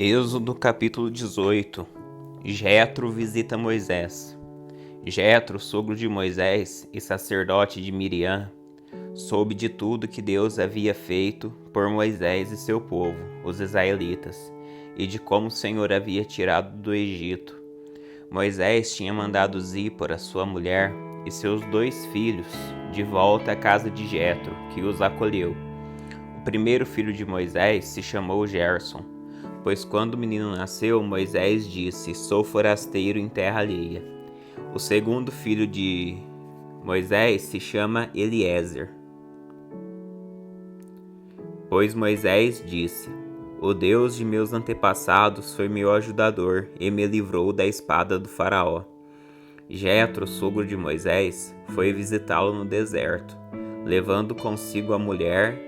Êxodo capítulo 18. Jetro visita Moisés. Jetro, sogro de Moisés e sacerdote de Miriam, soube de tudo que Deus havia feito por Moisés e seu povo, os israelitas, e de como o Senhor havia tirado do Egito. Moisés tinha mandado Zípora, sua mulher, e seus 2 filhos de volta à casa de Jetro, que os acolheu. O primeiro filho de Moisés se chamou Gerson, pois quando o menino nasceu, Moisés disse: "Sou forasteiro em terra alheia." O segundo filho de Moisés se chama Eliezer, pois Moisés disse: "O Deus de meus antepassados foi meu ajudador e me livrou da espada do faraó." Jetro, sogro de Moisés, foi visitá-lo no deserto, levando consigo a mulher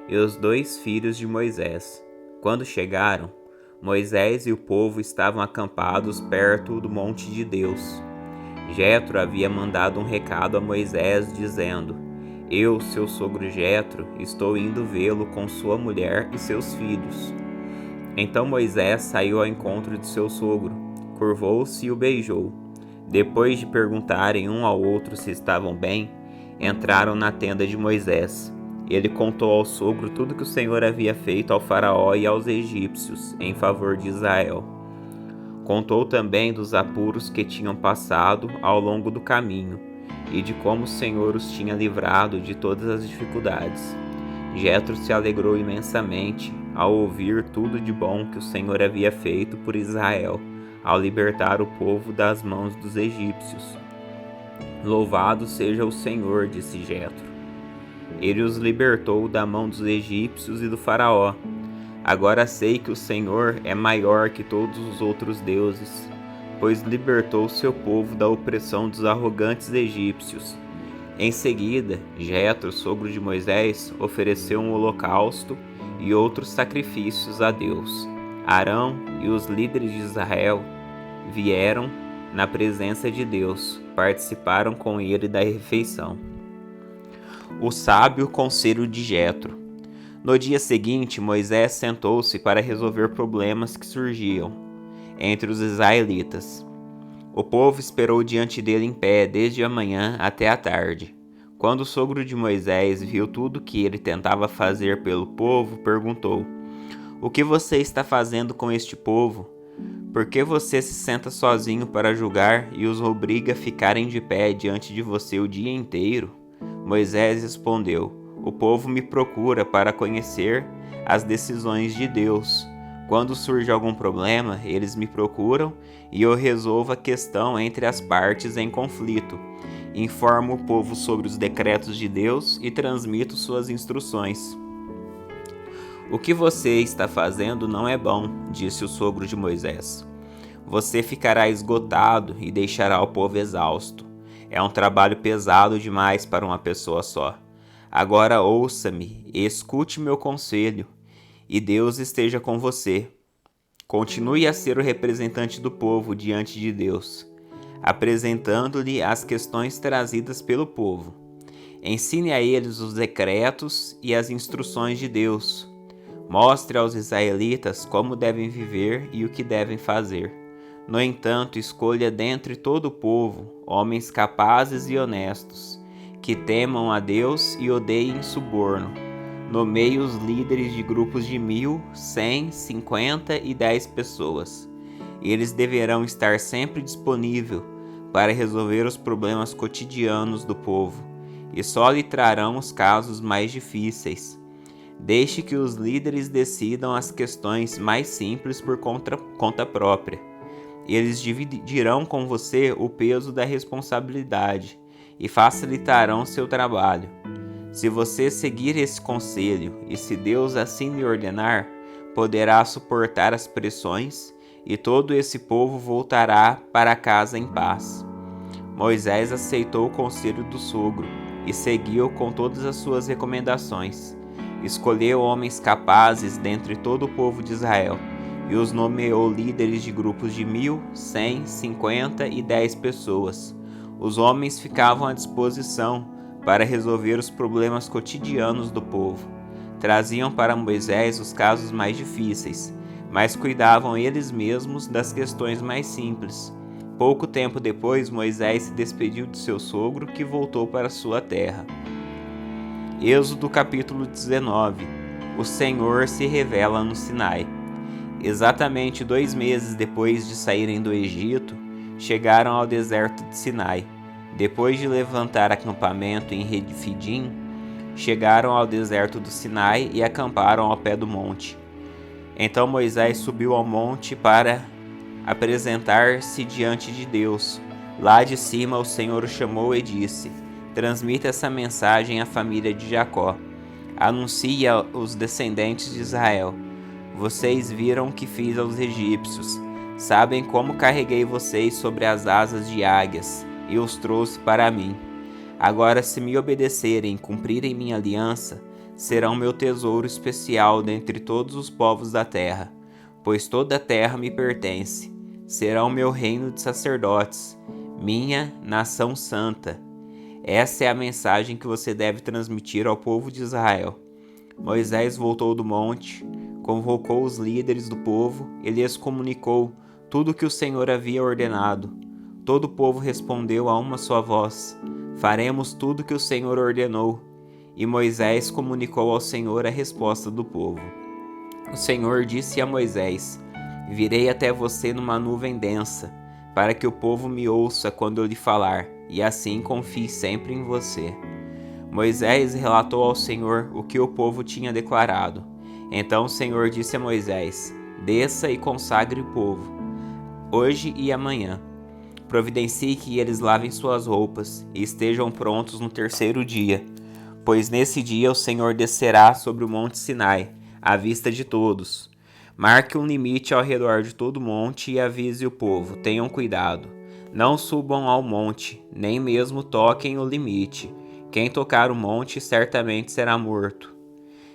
e os 2 filhos de Moisés. Quando chegaram, Moisés e o povo estavam acampados perto do monte de Deus. Jetro havia mandado um recado a Moisés dizendo: "Eu, seu sogro Jetro, estou indo vê-lo com sua mulher e seus filhos." Então Moisés saiu ao encontro de seu sogro, curvou-se e o beijou. Depois de perguntarem um ao outro se estavam bem, entraram na tenda de Moisés. Ele contou ao sogro tudo que o Senhor havia feito ao faraó e aos egípcios em favor de Israel. Contou também dos apuros que tinham passado ao longo do caminho e de como o Senhor os tinha livrado de todas as dificuldades. Jetro se alegrou imensamente ao ouvir tudo de bom que o Senhor havia feito por Israel, ao libertar o povo das mãos dos egípcios. "Louvado seja o Senhor", disse Jetro. "Ele os libertou da mão dos egípcios e do faraó. Agora sei que o Senhor é maior que todos os outros deuses, pois libertou seu povo da opressão dos arrogantes egípcios." Em seguida, Jetro, sogro de Moisés, ofereceu um holocausto e outros sacrifícios a Deus. Arão e os líderes de Israel vieram na presença de Deus, participaram com ele da refeição. O sábio conselho de Jetro. No dia seguinte, Moisés sentou-se para resolver problemas que surgiam entre os israelitas. O povo esperou diante dele em pé desde a manhã até a tarde. Quando o sogro de Moisés viu tudo que ele tentava fazer pelo povo, perguntou: "O que você está fazendo com este povo? Por que você se senta sozinho para julgar e os obriga a ficarem de pé diante de você o dia inteiro?" Moisés respondeu: "O povo me procura para conhecer as decisões de Deus. Quando surge algum problema, eles me procuram e eu resolvo a questão entre as partes em conflito. Informo o povo sobre os decretos de Deus e transmito suas instruções." "O que você está fazendo não é bom", disse o sogro de Moisés. "Você ficará esgotado e deixará o povo exausto. É um trabalho pesado demais para uma pessoa só. Agora ouça-me e escute meu conselho, e Deus esteja com você. Continue a ser o representante do povo diante de Deus, apresentando-lhe as questões trazidas pelo povo. Ensine a eles os decretos e as instruções de Deus. Mostre aos israelitas como devem viver e o que devem fazer. No entanto, escolha dentre todo o povo homens capazes e honestos, que temam a Deus e odeiem suborno. Nomeie os líderes de grupos de 1.000, 100, 50 e 10 pessoas. Eles deverão estar sempre disponíveis para resolver os problemas cotidianos do povo, e só lhe trarão os casos mais difíceis. Deixe que os líderes decidam as questões mais simples por conta própria. Eles dividirão com você o peso da responsabilidade e facilitarão seu trabalho. Se você seguir esse conselho e se Deus assim lhe ordenar, poderá suportar as pressões e todo esse povo voltará para casa em paz." Moisés aceitou o conselho do sogro e seguiu com todas as suas recomendações. Escolheu homens capazes dentre todo o povo de Israel e os nomeou líderes de grupos de 1.000, 100, 50 e 10 pessoas. Os homens ficavam à disposição para resolver os problemas cotidianos do povo. Traziam para Moisés os casos mais difíceis, mas cuidavam eles mesmos das questões mais simples. Pouco tempo depois, Moisés se despediu de seu sogro, que voltou para sua terra. Êxodo capítulo 19. O Senhor se revela no Sinai. Exatamente 2 meses depois de saírem do Egito, chegaram ao deserto de Sinai. Depois de levantar acampamento em Refidim, chegaram ao deserto do Sinai e acamparam ao pé do monte. Então Moisés subiu ao monte para apresentar-se diante de Deus. Lá de cima o Senhor o chamou e disse: transmita essa mensagem à família de Jacó. Anuncie aos descendentes de Israel: vocês viram o que fiz aos egípcios. Sabem como carreguei vocês sobre as asas de águias e os trouxe para mim. Agora, se me obedecerem e cumprirem minha aliança, serão meu tesouro especial dentre todos os povos da terra, pois toda a terra me pertence. Serão meu reino de sacerdotes, minha nação santa. Essa é a mensagem que você deve transmitir ao povo de Israel. Moisés voltou do monte, convocou os líderes do povo e lhes comunicou tudo o que o Senhor havia ordenado. Todo o povo respondeu a uma só voz: faremos tudo o que o Senhor ordenou. E Moisés comunicou ao Senhor a resposta do povo. O Senhor disse a Moisés: virei até você numa nuvem densa, para que o povo me ouça quando eu lhe falar, e assim confie sempre em você. Moisés relatou ao Senhor o que o povo tinha declarado. Então o Senhor disse a Moisés: desça e consagre o povo, hoje e amanhã. Providencie que eles lavem suas roupas e estejam prontos no 3º dia, pois nesse dia o Senhor descerá sobre o monte Sinai, à vista de todos. Marque um limite ao redor de todo o monte e avise o povo: tenham cuidado. Não subam ao monte, nem mesmo toquem o limite. Quem tocar o monte certamente será morto.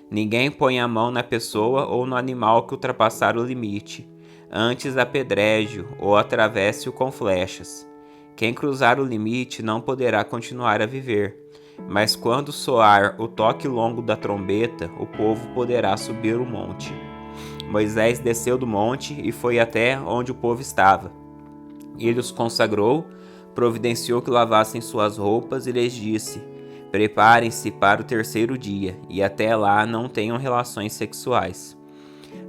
Ninguém põe a mão na pessoa ou no animal que ultrapassar o limite. Antes apedreje-o ou atravesse-o com flechas. Quem cruzar o limite não poderá continuar a viver. Mas quando soar o toque longo da trombeta, o povo poderá subir o monte. Moisés desceu do monte e foi até onde o povo estava. Ele os consagrou, providenciou que lavassem suas roupas e lhes disse: preparem-se para o 3º dia, e até lá não tenham relações sexuais.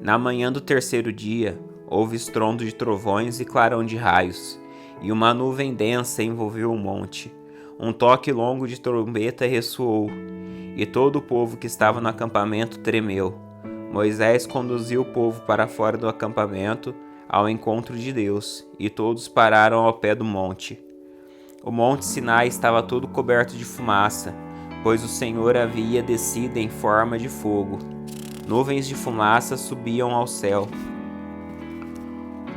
Na manhã do 3º dia, houve estrondo de trovões e clarão de raios, e uma nuvem densa envolveu o monte. Um toque longo de trombeta ressoou, e todo o povo que estava no acampamento tremeu. Moisés conduziu o povo para fora do acampamento, ao encontro de Deus, e todos pararam ao pé do monte. O monte Sinai estava todo coberto de fumaça, pois o Senhor havia descido em forma de fogo. Nuvens de fumaça subiam ao céu,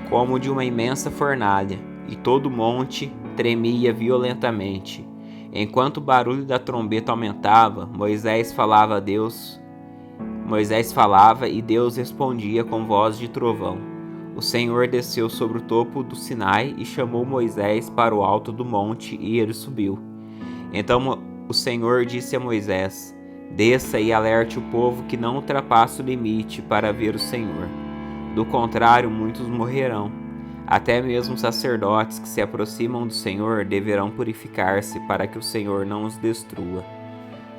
como de uma imensa fornalha, e todo o monte tremia violentamente. Enquanto o barulho da trombeta aumentava, Moisés falava e Deus respondia com voz de trovão. O Senhor desceu sobre o topo do Sinai e chamou Moisés para o alto do monte, e ele subiu. Então o Senhor disse a Moisés: desça e alerte o povo que não ultrapasse o limite para ver o Senhor. Do contrário, muitos morrerão. Até mesmo os sacerdotes que se aproximam do Senhor deverão purificar-se para que o Senhor não os destrua.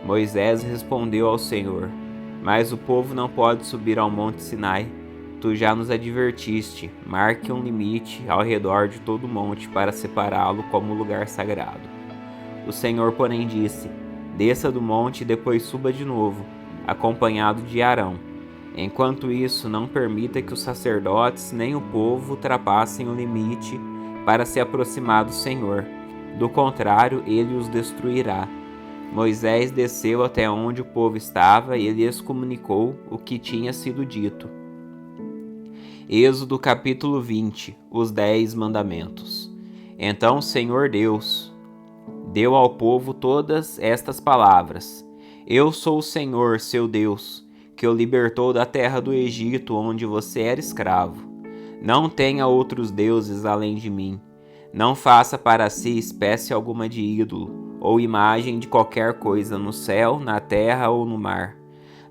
Moisés respondeu ao Senhor: mas o povo não pode subir ao monte Sinai. Tu já nos advertiste, marque um limite ao redor de todo o monte para separá-lo como lugar sagrado. O Senhor, porém, disse: desça do monte e depois suba de novo, acompanhado de Arão. Enquanto isso, não permita que os sacerdotes nem o povo ultrapassem o limite para se aproximar do Senhor. Do contrário, ele os destruirá. Moisés desceu até onde o povo estava e lhes comunicou o que tinha sido dito. Êxodo capítulo 20. Os 10 mandamentos. Então o Senhor Deus deu ao povo todas estas palavras: eu sou o Senhor, seu Deus, que o libertou da terra do Egito, onde você era escravo. Não tenha outros deuses além de mim. Não faça para si espécie alguma de ídolo, ou imagem de qualquer coisa no céu, na terra ou no mar.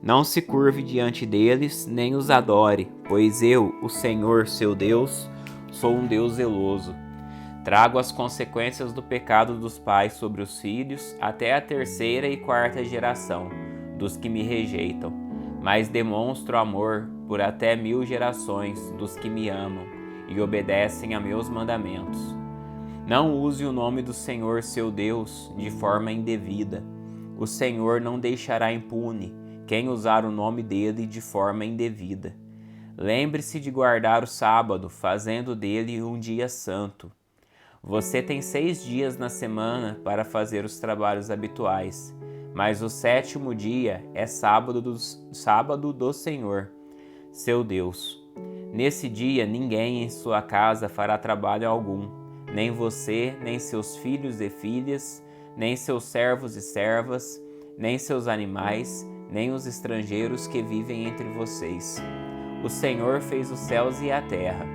Não se curve diante deles, nem os adore, pois eu, o Senhor, seu Deus, sou um Deus zeloso. Trago as consequências do pecado dos pais sobre os filhos até a terceira e quarta geração dos que me rejeitam, mas demonstro amor por até 1000 gerações dos que me amam e obedecem a meus mandamentos. Não use o nome do Senhor, seu Deus, de forma indevida. O Senhor não deixará impune quem usar o nome dele de forma indevida. Lembre-se de guardar o sábado, fazendo dele um dia santo. Você tem 6 dias na semana para fazer os trabalhos habituais, mas o 7º dia é sábado do Senhor, seu Deus. Nesse dia ninguém em sua casa fará trabalho algum, nem você, nem seus filhos e filhas, nem seus servos e servas, nem seus animais, nem os estrangeiros que vivem entre vocês. O Senhor fez os céus e a terra,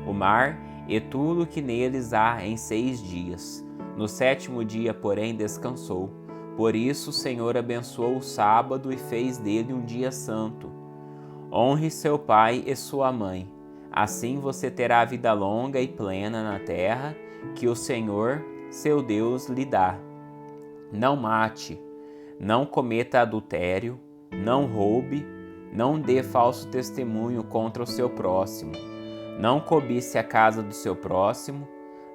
o mar e tudo o que neles há em 6 dias. No 7º dia, porém, descansou. Por isso o Senhor abençoou o sábado e fez dele um dia santo. Honre seu pai e sua mãe. Assim você terá vida longa e plena na terra que o Senhor, seu Deus, lhe dá. Não mate, não cometa adultério, não roube, não dê falso testemunho contra o seu próximo. Não cobice a casa do seu próximo,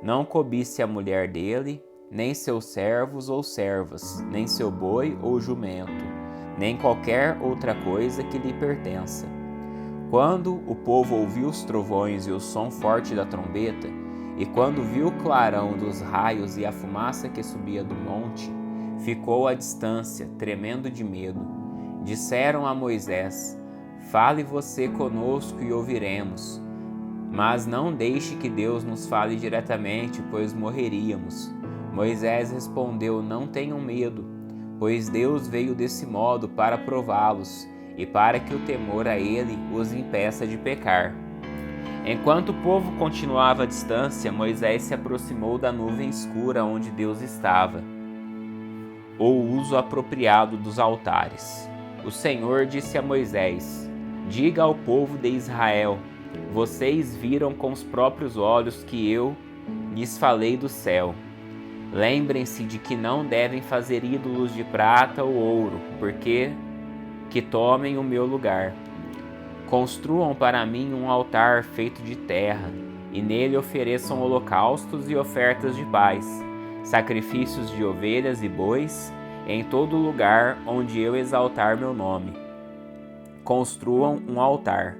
não cobice a mulher dele, nem seus servos ou servas, nem seu boi ou jumento, nem qualquer outra coisa que lhe pertença. Quando o povo ouviu os trovões e o som forte da trombeta, e quando viu o clarão dos raios e a fumaça que subia do monte, ficou à distância, tremendo de medo. Disseram a Moisés: Fale você conosco e ouviremos. Mas não deixe que Deus nos fale diretamente, pois morreríamos. Moisés respondeu: Não tenham medo, pois Deus veio desse modo para prová-los e para que o temor a ele os impeça de pecar. Enquanto o povo continuava à distância, Moisés se aproximou da nuvem escura onde Deus estava. O uso apropriado dos altares. O Senhor disse a Moisés: Diga ao povo de Israel: Vocês viram com os próprios olhos que eu lhes falei do céu. Lembrem-se de que não devem fazer ídolos de prata ou ouro, porque que tomem o meu lugar. Construam para mim um altar feito de terra, e nele ofereçam holocaustos e ofertas de paz, sacrifícios de ovelhas e bois, em todo lugar onde eu exaltar meu nome. Construam um altar.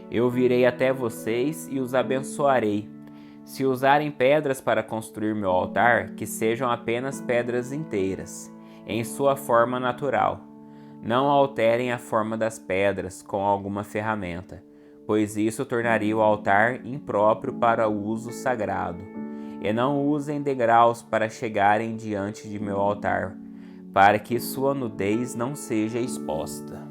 Eu virei até vocês e os abençoarei. Se usarem pedras para construir meu altar, que sejam apenas pedras inteiras, em sua forma natural. Não alterem a forma das pedras com alguma ferramenta, pois isso tornaria o altar impróprio para o uso sagrado. E não usem degraus para chegarem diante de meu altar, para que sua nudez não seja exposta.